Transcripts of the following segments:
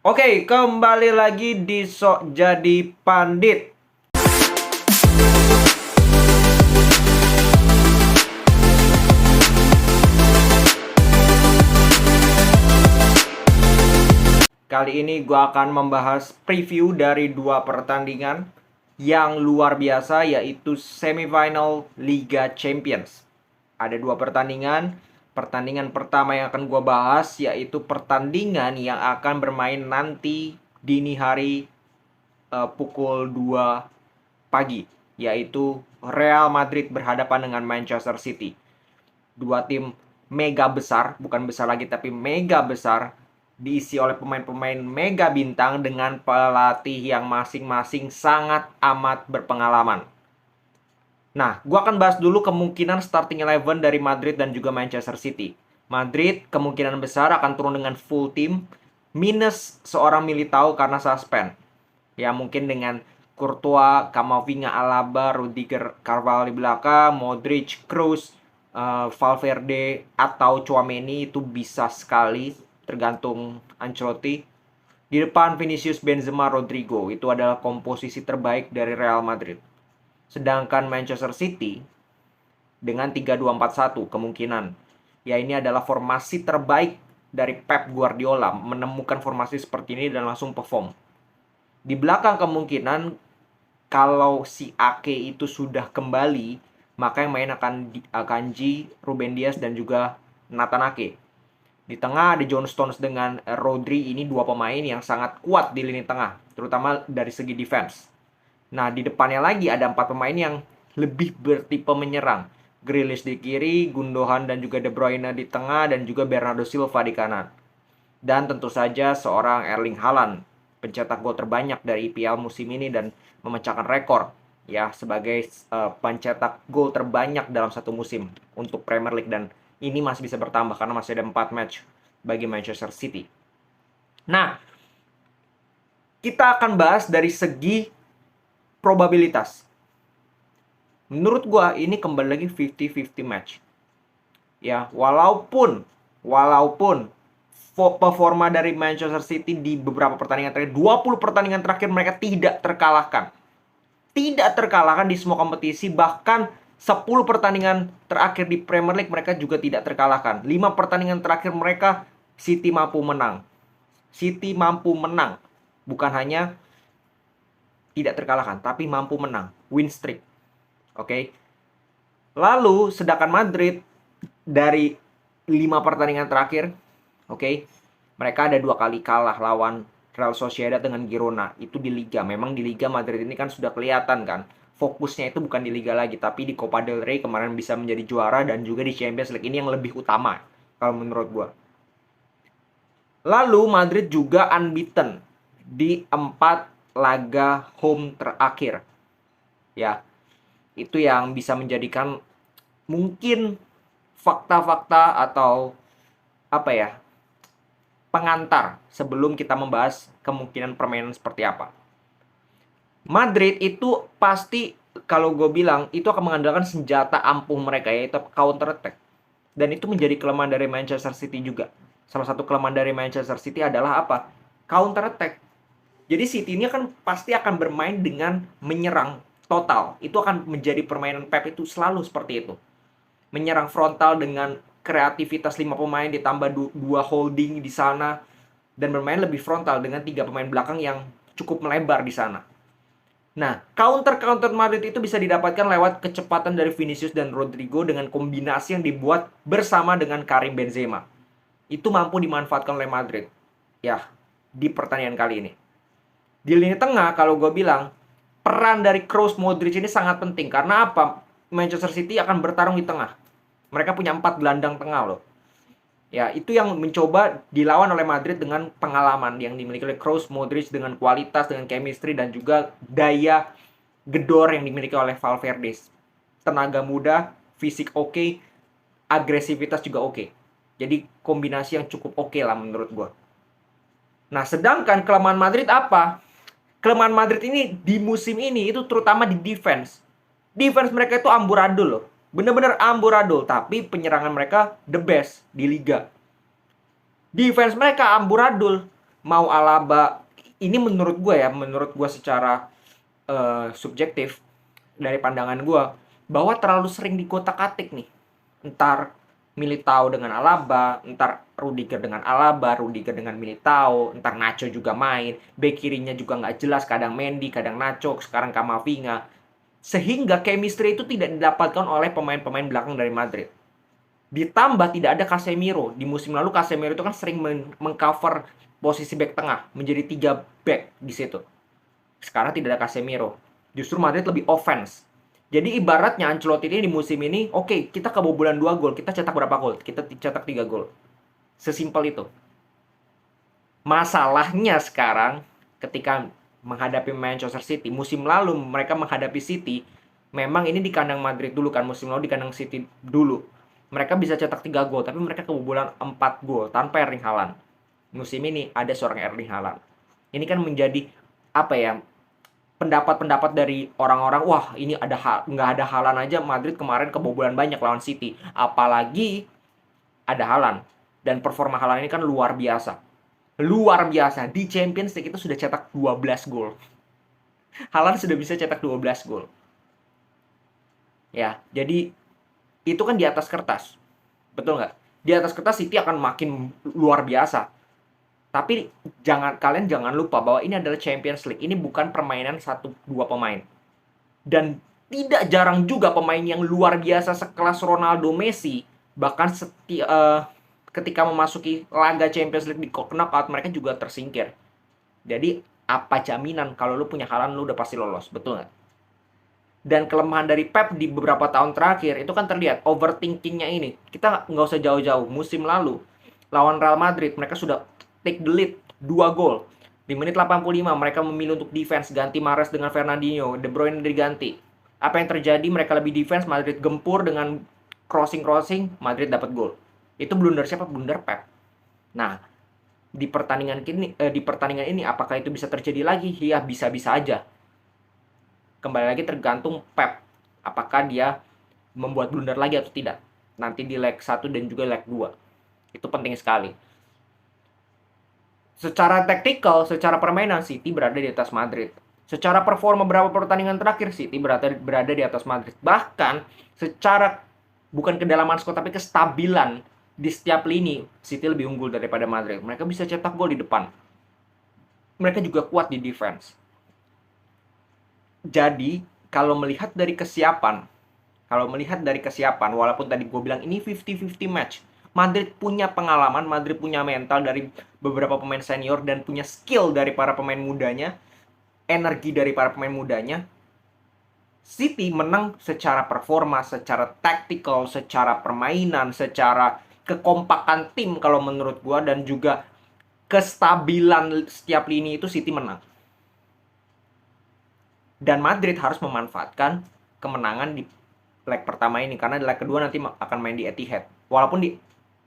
Oke, kembali lagi di Sok Jadi Pandit. Kali ini gue akan membahas preview dari dua pertandingan yang luar biasa, yaitu semifinal Liga Champions. Ada dua pertandingan. Pertandingan pertama yang akan gue bahas yaitu pertandingan yang akan bermain nanti dini hari pukul 2 pagi, yaitu Real Madrid berhadapan dengan Manchester City. Dua tim mega besar, bukan besar lagi tapi mega besar, diisi oleh pemain-pemain mega bintang dengan pelatih yang masing-masing sangat amat berpengalaman. Nah, gue akan bahas dulu kemungkinan starting 11 dari Madrid dan juga Manchester City. Madrid kemungkinan besar akan turun dengan full team, minus seorang Militao karena suspend. Ya, mungkin dengan Courtois, Camavinga, Alaba, Rudiger, Carvalho di belakang, Modric, Kroos, Valverde, atau Tchouaméni itu bisa sekali, tergantung Ancelotti. Di depan Vinicius, Benzema, Rodrigo, itu adalah komposisi terbaik dari Real Madrid. Sedangkan Manchester City dengan 3-2-4-1 kemungkinan. Ya, ini adalah formasi terbaik dari Pep Guardiola, menemukan formasi seperti ini dan langsung perform. Di belakang kemungkinan kalau si Ake itu sudah kembali, maka yang main akan Akanji, Ruben Dias dan juga Nathan Ake. Di tengah ada John Stones dengan Rodri, ini dua pemain yang sangat kuat di lini tengah, terutama dari segi defense. Nah, di depannya lagi ada 4 pemain yang lebih bertipe menyerang. Grealish di kiri, Gundogan dan juga De Bruyne di tengah, dan juga Bernardo Silva di kanan. Dan tentu saja seorang Erling Haaland, pencetak gol terbanyak dari IPL musim ini dan memecahkan rekor ya sebagai pencetak gol terbanyak dalam satu musim untuk Premier League, dan ini masih bisa bertambah karena masih ada 4 match bagi Manchester City. Nah, kita akan bahas dari segi probabilitas. Menurut gua ini kembali lagi 50-50 match. Ya, walaupun performa dari Manchester City di beberapa pertandingan terakhir, 20 pertandingan terakhir mereka tidak terkalahkan. Tidak terkalahkan di semua kompetisi, bahkan 10 pertandingan terakhir di Premier League mereka juga tidak terkalahkan. 5 pertandingan terakhir mereka City mampu menang. City mampu menang. Bukan hanya tidak terkalahkan, tapi mampu menang, win streak. Oke. Lalu sedangkan Madrid dari 5 pertandingan terakhir, oke, mereka ada 2 kali kalah lawan Real Sociedad dengan Girona. Itu di Liga. Memang di Liga Madrid ini kan sudah kelihatan kan, fokusnya itu bukan di Liga lagi, tapi di Copa del Rey kemarin bisa menjadi juara, dan juga di Champions League ini yang lebih utama kalau menurut gua. Lalu Madrid juga unbeaten di 4 laga home terakhir. Ya, itu yang bisa menjadikan mungkin fakta-fakta atau apa ya, pengantar sebelum kita membahas kemungkinan permainan seperti apa. Madrid itu pasti, kalau gue bilang, itu akan mengandalkan senjata ampuh mereka, yaitu counter attack. Dan itu menjadi kelemahan dari Manchester City juga. Salah satu kelemahan dari Manchester City adalah apa? Counter attack. Jadi City ini kan pasti akan bermain dengan menyerang total. Itu akan menjadi permainan Pep, itu selalu seperti itu. Menyerang frontal dengan kreativitas 5 pemain ditambah 2 holding di sana, dan bermain lebih frontal dengan 3 pemain belakang yang cukup melebar di sana. Nah, counter Madrid itu bisa didapatkan lewat kecepatan dari Vinicius dan Rodrigo dengan kombinasi yang dibuat bersama dengan Karim Benzema. Itu mampu dimanfaatkan oleh Madrid ya di pertandingan kali ini. Di lini tengah, kalau gue bilang, peran dari Kroos, Modric ini sangat penting. Karena apa? Manchester City akan bertarung di tengah. Mereka punya 4 gelandang tengah loh. Ya, itu yang mencoba dilawan oleh Madrid dengan pengalaman yang dimiliki oleh Kroos, Modric, dengan kualitas, dengan chemistry, dan juga daya gedor yang dimiliki oleh Valverde. Tenaga muda, fisik oke, agresivitas juga oke. Jadi kombinasi yang cukup oke lah menurut gue. Nah, sedangkan kelemahan Madrid apa? Kelemahan Madrid ini di musim ini itu terutama di defense. Defense mereka itu amburadul loh. Bener-bener amburadul. Tapi penyerangan mereka the best di Liga. Defense mereka amburadul. mau Alaba, ini menurut gue ya, menurut gue secara subjektif dari pandangan gue, bahwa terlalu sering dikotak-atik nih. Entar Militao dengan Alaba, entar Rudiger dengan Alaba, Rudiger dengan Militao, entar Nacho juga main, bek kirinya juga nggak jelas, kadang Mendy, kadang Nacho, sekarang Kamavinga. Sehingga chemistry itu tidak didapatkan oleh pemain-pemain belakang dari Madrid. Ditambah tidak ada Casemiro. Di musim lalu Casemiro itu kan sering mengcover posisi back tengah, menjadi 3 back di situ. Sekarang tidak ada Casemiro. Justru Madrid lebih offense. Jadi ibaratnya Ancelotti ini di musim ini, oke, kita kebobolan 2 gol, kita cetak berapa gol? Kita cetak 3 gol. Sesimpel itu. Masalahnya sekarang ketika menghadapi Manchester City, musim lalu mereka menghadapi City, memang ini di kandang Madrid dulu kan, musim lalu di kandang City dulu. Mereka bisa cetak 3 gol, tapi mereka kebobolan 4 gol tanpa Erling Haaland. Musim ini ada seorang Erling Haaland. Ini kan menjadi apa ya, pendapat-pendapat dari orang-orang, wah ini nggak ada Haaland aja Madrid kemarin kebobolan banyak lawan City, apalagi ada Haaland. Dan performa Haaland ini kan luar biasa. Luar biasa. Di Champions League itu sudah cetak 12 gol. Haaland sudah bisa cetak 12 gol. Ya, jadi itu kan di atas kertas. Betul nggak? Di atas kertas City akan makin luar biasa. Tapi kalian jangan lupa bahwa ini adalah Champions League. Ini bukan permainan 1-2 pemain. Dan tidak jarang juga pemain yang luar biasa sekelas Ronaldo, Messi, bahkan ketika memasuki laga Champions League di knockout, mereka juga tersingkir. Jadi apa jaminan kalau lu punya Haaland lu udah pasti lolos, betul nggak? Dan kelemahan dari Pep di beberapa tahun terakhir itu kan terlihat overthinkingnya ini. Kita nggak usah jauh-jauh. Musim lalu lawan Real Madrid mereka sudah take the lead 2 gol. Di menit 85 mereka memilih untuk defense, ganti Mahrez dengan Fernandinho, De Bruyne diganti. Apa yang terjadi? Mereka lebih defense, Madrid gempur dengan crossing, Madrid dapat gol. Itu blunder siapa? Blunder Pep. Nah, di pertandingan ini apakah itu bisa terjadi lagi? Ya, bisa-bisa aja. Kembali lagi tergantung Pep. Apakah dia membuat blunder lagi atau tidak. Nanti di leg 1 dan juga leg 2. Itu penting sekali. Secara taktikal, secara permainan City berada di atas Madrid. Secara performa beberapa pertandingan terakhir City berada di atas Madrid. Bahkan secara bukan kedalaman skor tapi kestabilan di setiap lini City lebih unggul daripada Madrid. Mereka bisa cetak gol di depan. Mereka juga kuat di defense. Jadi, kalau melihat dari kesiapan, walaupun tadi gue bilang ini 50-50 match, Madrid punya pengalaman, Madrid punya mental dari beberapa pemain senior dan punya skill dari para pemain mudanya, energi dari para pemain mudanya. City menang secara performa, secara tactical, secara permainan, secara kekompakan tim kalau menurut gue, dan juga kestabilan setiap lini itu City menang. Dan Madrid harus memanfaatkan kemenangan di leg pertama ini, karena di leg kedua nanti akan main di Etihad. Walaupun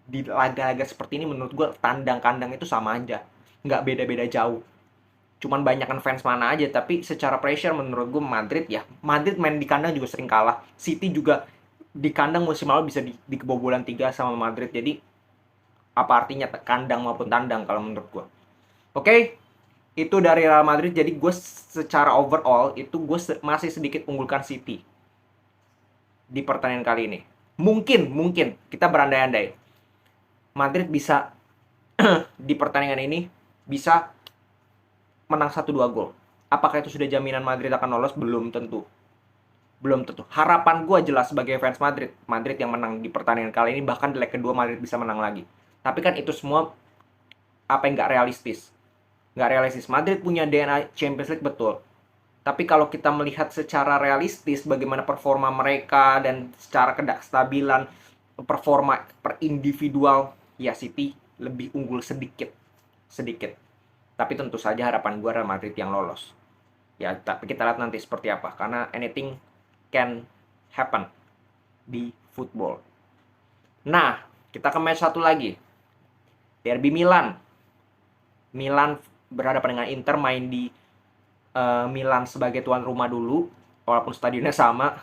di laga-laga seperti ini menurut gue tandang-kandang itu sama aja, nggak beda-beda jauh. Cuman banyakan fans mana aja, tapi secara pressure menurut gue Madrid main di kandang juga sering kalah. City juga di kandang musim lalu bisa di kebobolan 3 sama Madrid. Jadi apa artinya kandang maupun tandang kalau menurut gue. Oke, itu dari Real Madrid. Jadi gue secara overall itu gue masih sedikit unggulkan City di pertandingan kali ini. Mungkin kita berandai-andai Madrid bisa di pertandingan ini bisa menang 1-2 gol. Apakah itu sudah jaminan Madrid akan lolos? Belum tentu. Harapan gue jelas sebagai fans Madrid yang menang di pertandingan kali ini, bahkan di leg kedua Madrid bisa menang lagi. Tapi kan itu semua apa yang nggak realistis. Madrid punya DNA Champions League, betul. Tapi kalau kita melihat secara realistis bagaimana performa mereka dan secara kestabilan performa per individual, ya City lebih unggul sedikit. Tapi tentu saja harapan gue Real Madrid yang lolos. Ya, tapi kita lihat nanti seperti apa, karena anything can happen di football. Nah, kita ke match satu lagi. Derby Milan berhadapan dengan Inter, main di Milan sebagai tuan rumah dulu, walaupun stadionnya sama.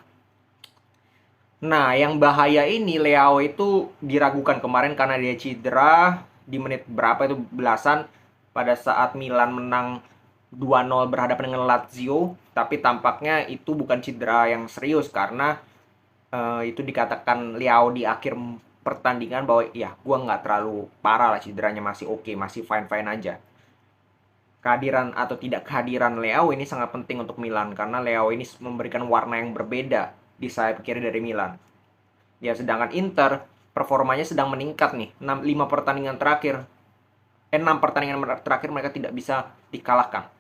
Nah, yang bahaya ini Leao itu diragukan kemarin karena dia cedera di menit berapa itu belasan. pada saat Milan menang 2-0 berhadapan dengan Lazio, tapi tampaknya itu bukan cedera yang serius karena itu dikatakan Leao di akhir pertandingan bahwa ya gue nggak terlalu parah lah, cederanya masih oke, masih fine-fine aja. Kehadiran atau tidak kehadiran Leao ini sangat penting untuk Milan karena Leao ini memberikan warna yang berbeda di sayap kiri dari Milan. Ya, sedangkan Inter performanya sedang meningkat nih. 5 pertandingan terakhir 6 pertandingan terakhir mereka tidak bisa dikalahkan.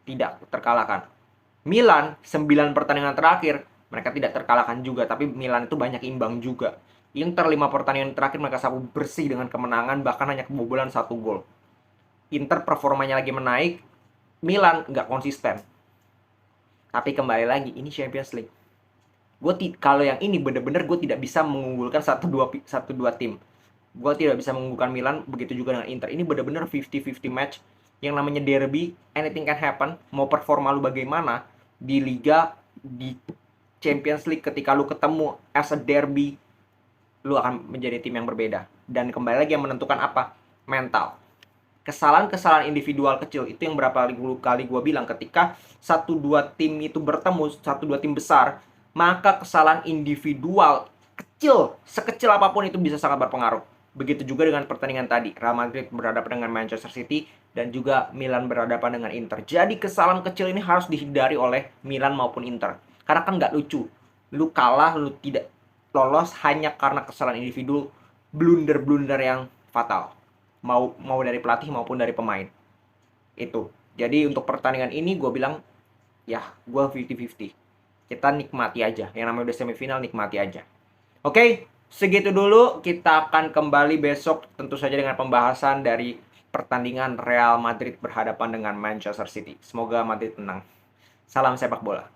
Tidak terkalahkan. Milan 9 pertandingan terakhir mereka tidak terkalahkan juga, tapi Milan itu banyak imbang juga. Inter 5 pertandingan terakhir mereka sapu bersih dengan kemenangan, bahkan hanya kebobolan 1 gol. Inter performanya lagi menaik, Milan nggak konsisten. Tapi kembali lagi, ini Champions League. Kalau yang ini bener-bener gue tidak bisa mengunggulkan satu dua tim. Gue tidak bisa mengunggulkan Milan, begitu juga dengan Inter. Ini bener-bener 50-50 match. Yang namanya derby, anything can happen. Mau performa lu bagaimana di Liga, di Champions League, ketika lu ketemu as a derby, lu akan menjadi tim yang berbeda. Dan kembali lagi yang menentukan apa? Mental. Kesalahan-kesalahan individual kecil itu yang berapa kali gue bilang, ketika 1-2 tim itu bertemu, 1-2 tim besar, maka kesalahan individual kecil, sekecil apapun itu bisa sangat berpengaruh. Begitu juga dengan pertandingan tadi, Real Madrid berhadapan dengan Manchester City dan juga Milan berhadapan dengan Inter. Jadi kesalahan kecil ini harus dihindari oleh Milan maupun Inter. Karena kan nggak lucu, lu kalah, lu tidak lolos hanya karena kesalahan individu, blunder-blunder yang fatal. Mau dari pelatih maupun dari pemain. Itu. Jadi untuk pertandingan ini gue bilang, ya gue 50-50. Kita nikmati aja. Yang namanya udah semifinal, nikmati aja. Oke, segitu dulu. Kita akan kembali besok tentu saja dengan pembahasan dari pertandingan Real Madrid berhadapan dengan Manchester City. Semoga Madrid menang. Salam sepak bola.